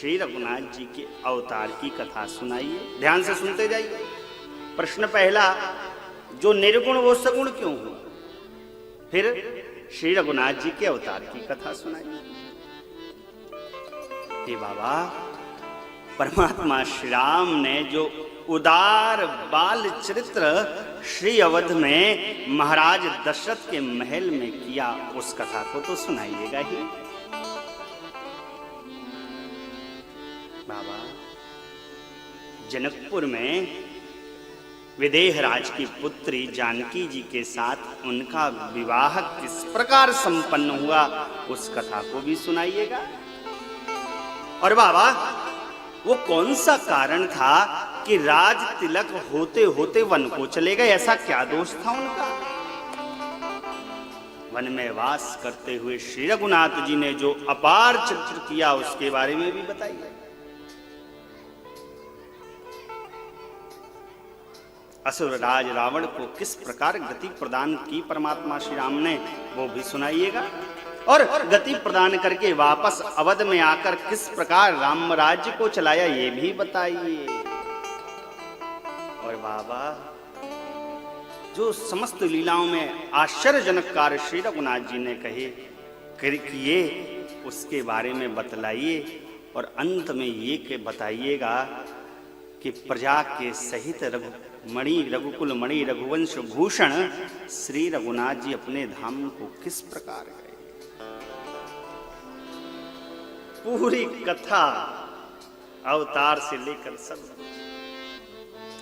श्री रघुनाथ जी के अवतार की कथा सुनाइए। ध्यान से सुनते जाइए। प्रश्न पहला, जो निर्गुण वो सगुण क्यों हुआ? फिर श्री रघुनाथ जी के अवतार की कथा सुनाइए। हे बाबा, परमात्मा श्री राम ने जो उदार बाल चरित्र श्री अवध में महाराज दशरथ के महल में किया, उस कथा को तो सुनाइएगा ही। बाबा, जनकपुर में विदेह राज की पुत्री जानकी जी के साथ उनका विवाह किस प्रकार संपन्न हुआ, उस कथा को भी सुनाइएगा। और बाबा, वो कौन सा कारण था कि राज तिलक होते होते वन को चले गए? ऐसा क्या दोष था उनका? वन में वास करते हुए श्री रघुनाथ जी ने जो अपार चरित्र किया, उसके बारे में भी बताइए। असुर राज रावण को किस प्रकार गति प्रदान की परमात्मा श्री राम ने, वो भी सुनाइएगा। और गति प्रदान करके वापस अवध में आकर किस प्रकार राम राज्य को चलाया, ये भी बताइए। और बाबा, जो समस्त लीलाओं में आश्चर्यजनक कार्य श्री रघुनाथ जी ने किए, उसके बारे में बतलाइए। और अंत में ये बताइएगा कि प्रजा के सहित रघुकुल मणि रघुवंश भूषण श्री रघुनाथ जी अपने धाम को किस प्रकार गए। पूरी कथा अवतार से लेकर सब,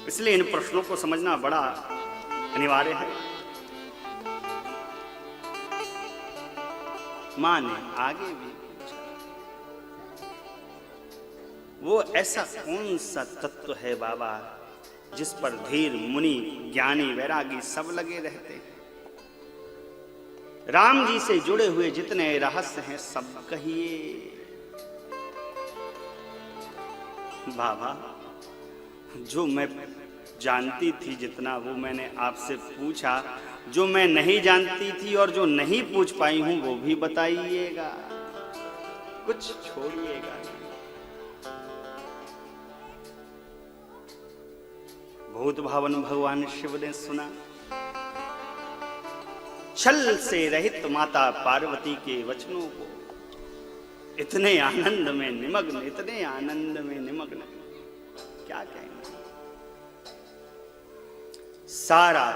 इसलिए इन प्रश्नों को समझना बड़ा अनिवार्य है। मां ने आगे भी पूछा, वो ऐसा कौन सा तत्व है बाबा जिस पर धीर मुनि ज्ञानी वैरागी सब लगे रहते हैं? राम जी से जुड़े हुए जितने रहस्य हैं सब कहिए। बाबा, जो मैं जानती थी जितना, वो मैंने आपसे पूछा। जो मैं नहीं जानती थी और जो नहीं पूछ पाई हूं, वो भी बताइएगा, कुछ छोड़िएगा नहीं। भूत भावन भगवान शिव ने सुना, छल से रहित माता पार्वती के वचनों को, इतने आनंद में निमग्न, इतने आनंद में निमग्न, क्या कहेंगे। सारा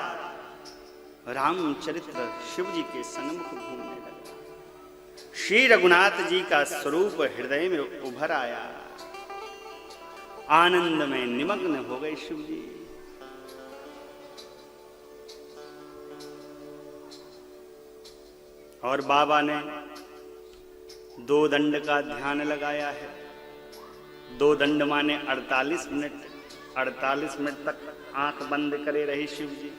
रामचरित्र शिव जी के सन्मुख घूमने लगा। श्री रघुनाथ जी का स्वरूप हृदय में उभर आया। आनंद में निमग्न हो गए शिव जी। और बाबा ने दो दंड का ध्यान लगाया है। दो दंड माने 48 मिनट। 48 मिनट तक आंख बंद करे रही शिव जी।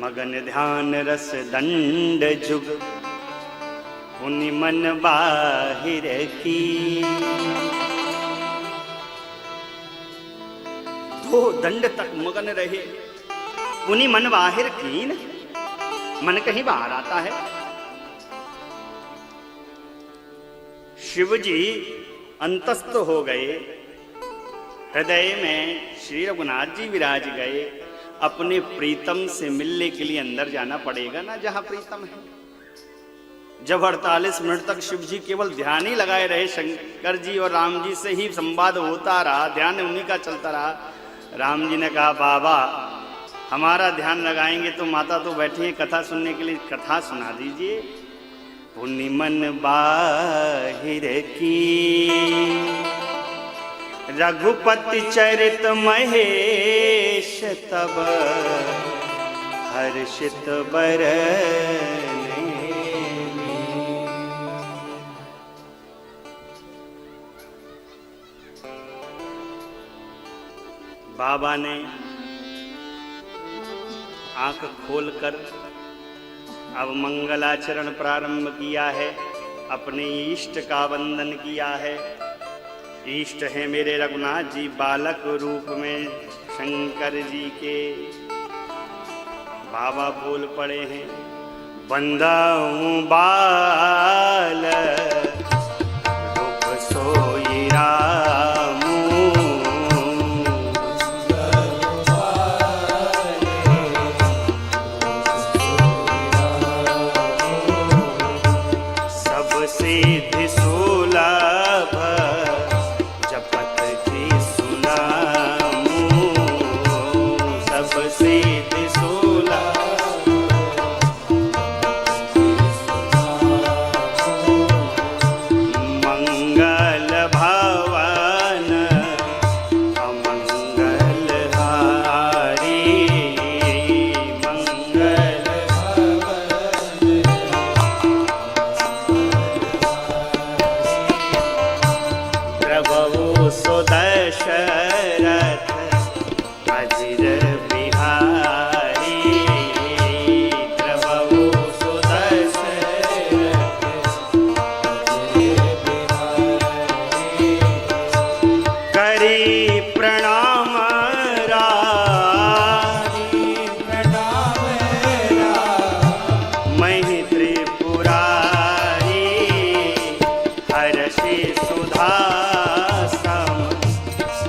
मगन ध्यान रस दंड जुग, उनि मन बाहिर की। दो दंड तक मगन रहे, उनि मन बाहिर कीन। मन कहीं बाहर आता है। शिव जी अंतस्थ हो गए। हृदय में श्री रघुनाथ जी विराज गए। अपने प्रीतम से मिलने के लिए अंदर जाना पड़ेगा ना, जहां प्रीतम है। जब 48 मिनट तक शिव जी केवल ध्यान ही लगाए रहे, शंकर जी और राम जी से ही संवाद होता रहा, ध्यान उन्हीं का चलता रहा। राम जी ने कहा, बाबा हमारा ध्यान लगाएंगे तो माता तो बैठी है कथा सुनने के लिए, कथा सुना दीजिए। पुनि मन बाहिर की, रघुपति चरित महेश तब, हर्षित बरने। बाबा ने आंख खोलकर अब मंगलाचरण प्रारंभ किया है। अपने इष्ट का वंदन किया है। इष्ट हैं मेरे रघुनाथ जी, बालक रूप में शंकर जी के। बाबा बोल पड़े हैं, बंदा हूँ बाल रूप सो दशरथ अजिर बिहारी, द्रवहु सो दशरथ अजिर बिहारी। करी प्रणाम रानी, प्रणाम रानी, महि त्रिपुरारी, हर्षि सुधा सम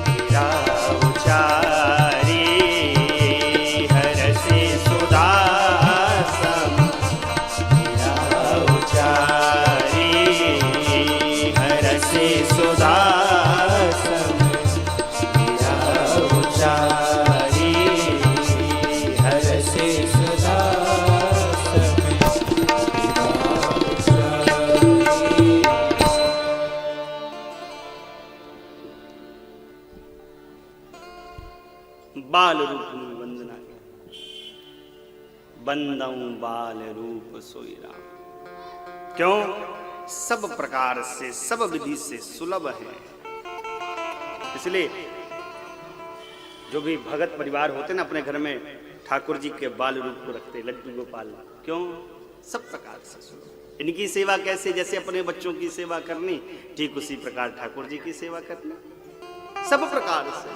गिरा उचारी, हर्षि सुधा सम गिरा उचारी, हर्षि सुधा सम गिरा उचारी, हर्षि सुधा सम गिरा उचारी। बाल रूप में वंदना की, बंदऊ बाल रूप सोई राम। क्यों? सब प्रकार से, सब विधि से सुलभ है। इसलिए जो भी भगत परिवार होते ना अपने घर में ठाकुर जी के बाल रूप को रखते, लड्डू गोपाल। क्यों? सब प्रकार से सुलभ। इनकी सेवा कैसे? जैसे अपने बच्चों की सेवा करनी, ठीक उसी प्रकार ठाकुर जी की सेवा करनी, सब प्रकार से।